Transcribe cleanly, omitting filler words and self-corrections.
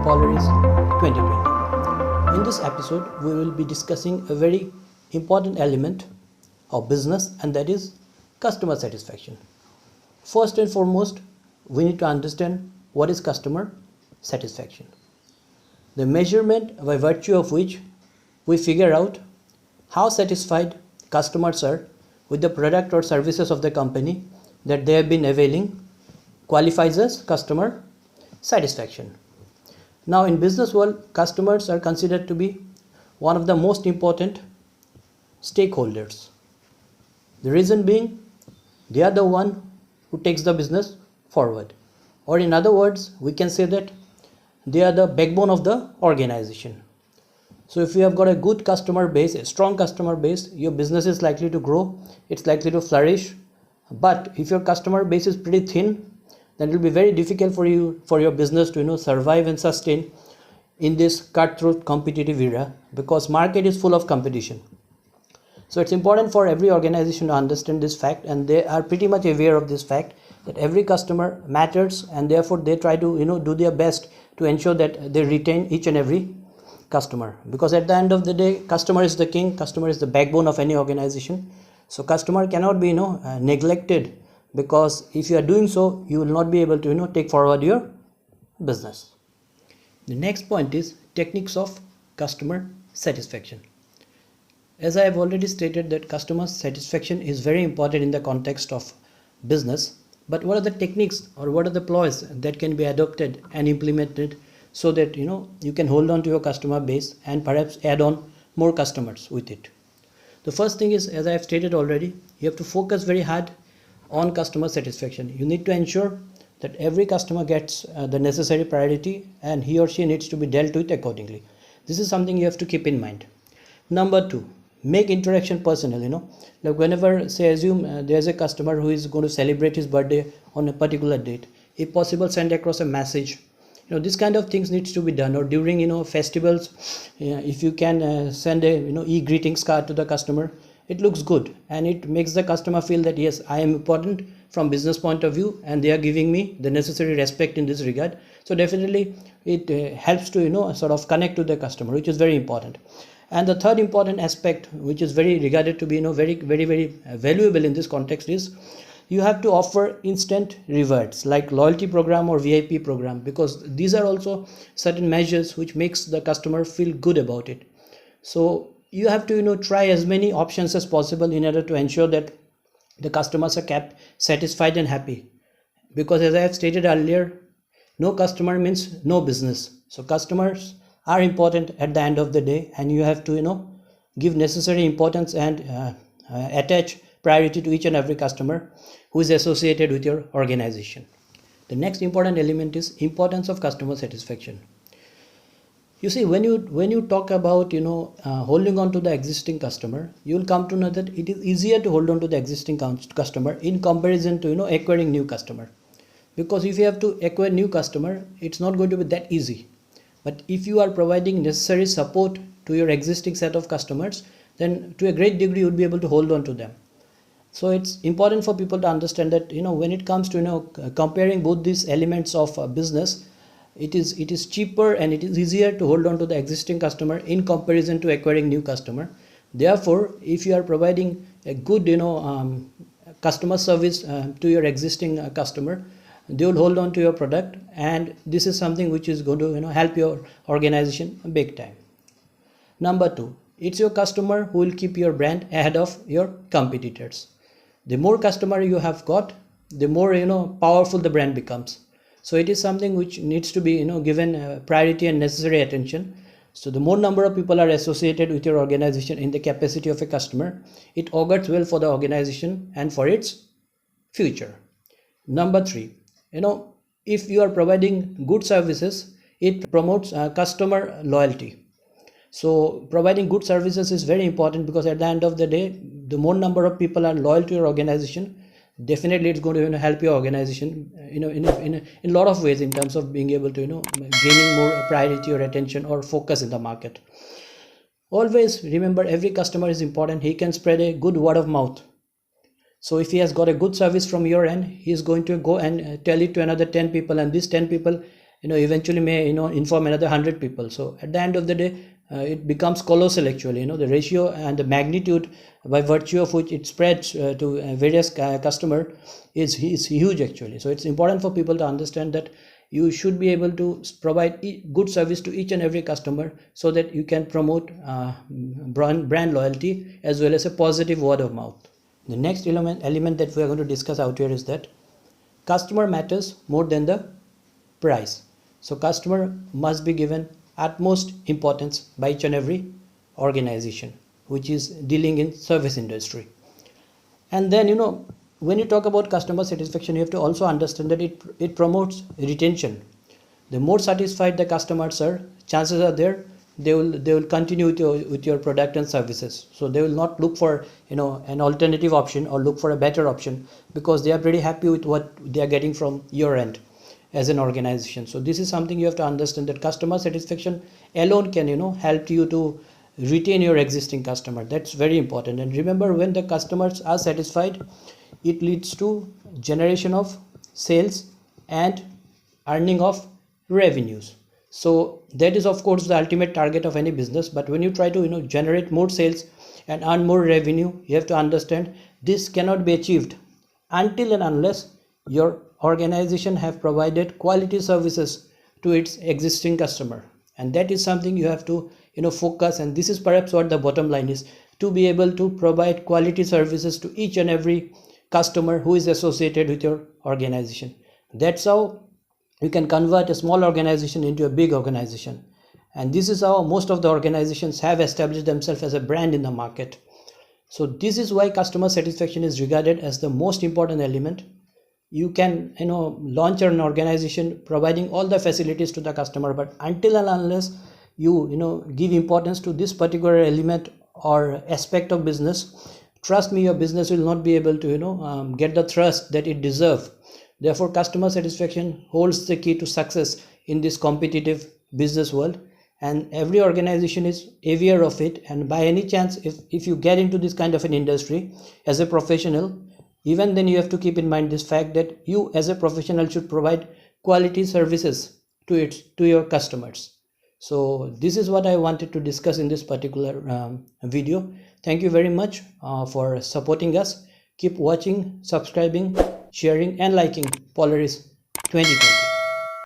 Polaris 2020. In this episode, we will be discussing a very important element of business, and that is customer satisfaction. First and foremost, we need to understand what is customer satisfaction. The measurement by virtue of which we figure out how satisfied customers are with the product or services of the company that they have been availing qualifies as customer satisfaction. Now, in business world, customers are considered to be one of the most important stakeholders. The reason being, they are the one who takes the business forward. Or in other words, we can say that they are the backbone of the organization. So if you have got a good customer base, a strong customer base, your business is likely to grow, it's likely to flourish. But if your customer base is pretty thin, then it will be very difficult for your business to survive and sustain in this cutthroat competitive era, because market is full of competition. So it's important for every organization to understand this fact, and they are pretty much aware of this fact that every customer matters, and therefore they try to do their best to ensure that they retain each and every customer, because at the end of the day, customer is the king, customer is the backbone of any organization. So customer cannot be neglected, because if you are doing so, you will not be able to take forward your business. The next point is techniques of customer satisfaction. As I have already stated that customer satisfaction is very important in the context of business, but what are the techniques or what are the ploys that can be adopted and implemented so that you can hold on to your customer base and perhaps add on more customers with it? The first thing is, as I have stated already, you have to focus very hard on customer satisfaction. You need to ensure that every customer gets the necessary priority, and he or she needs to be dealt with accordingly. This is something you have to keep in mind. Number two, make interaction personal. Like whenever, say, assume there's a customer who is going to celebrate his birthday on a particular date, if possible, send across a message. This kind of things needs to be done. Or during festivals, if you can send a e-greetings card to the customer, it looks good and it makes the customer feel that yes, I am important from business point of view and they are giving me the necessary respect in this regard. So definitely it helps to sort of connect to the customer, which is very important. And the third important aspect, which is very regarded to be very valuable in this context, is you have to offer instant rewards like loyalty program or VIP program, because these are also certain measures which makes the customer feel good about it. So you have to try as many options as possible in order to ensure that the customers are kept satisfied and happy, because as I have stated earlier, no customer means no business. So customers are important at the end of the day, and you have to give necessary importance and attach priority to each and every customer who is associated with your organization. The next important element is importance of customer satisfaction. You see, when you talk about holding on to the existing customer, you will come to know that it is easier to hold on to the existing customer in comparison to acquiring new customer. Because if you have to acquire new customer, it's not going to be that easy. But if you are providing necessary support to your existing set of customers, then to a great degree you will be able to hold on to them. So it's important for people to understand that when it comes to comparing both these elements of business, it is cheaper and it is easier to hold on to the existing customer in comparison to acquiring new customer. Therefore, if you are providing a good customer service to your existing customer, they will hold on to your product, and this is something which is going to help your organization big time. Number two, it's your customer who will keep your brand ahead of your competitors. The more customer you have got, the more powerful the brand becomes. So it is something which needs to be given priority and necessary attention. So the more number of people are associated with your organization in the capacity of a customer, it augurs well for the organization and for its future. Number three, if you are providing good services, it promotes customer loyalty. So providing good services is very important, because at the end of the day, the more number of people are loyal to your organization, definitely it's going to help your organization in a lot of ways in terms of being able to gaining more priority or attention or focus in the market. Always remember, every customer is important. He can spread a good word of mouth. So if he has got a good service from your end, he is going to go and tell it to another 10 people, and these 10 people eventually may inform another 100 people. So at the end of the day, it becomes colossal actually. The ratio and the magnitude by virtue of which it spreads to various customer is huge actually. So it's important for people to understand that you should be able to provide good service to each and every customer, so that you can promote brand loyalty as well as a positive word of mouth. The next element that we are going to discuss out here is that customer matters more than the price. So customer must be given utmost importance by each and every organization which is dealing in service industry. And then when you talk about customer satisfaction, you have to also understand that it promotes retention. The more satisfied the customers are, chances are there they will continue with your product and services. So they will not look for an alternative option or look for a better option, because they are pretty happy with what they are getting from your end as an organization. So this is something you have to understand, that customer satisfaction alone can help you to retain your existing customer. That's very important. And remember, when the customers are satisfied, it leads to generation of sales and earning of revenues. So that is of course the ultimate target of any business. But when you try to generate more sales and earn more revenue, you have to understand this cannot be achieved until and unless your organization have provided quality services to its existing customer. And that is something you have to focus, and this is perhaps what the bottom line is, to be able to provide quality services to each and every customer who is associated with your organization. That's how you can convert a small organization into a big organization. And this is how most of the organizations have established themselves as a brand in the market. So this is why customer satisfaction is regarded as the most important element. You can launch an organization providing all the facilities to the customer, but until and unless you give importance to this particular element or aspect of business, trust me, your business will not be able to get the thrust that it deserves. Therefore, customer satisfaction holds the key to success in this competitive business world, and every organization is aware of it. And by any chance, if you get into this kind of an industry as a professional, even then you have to keep in mind this fact that you as a professional should provide quality services to your customers. So this is what I wanted to discuss in this particular video. Thank you very much for supporting us. Keep watching, subscribing, sharing and liking Polaris 2020.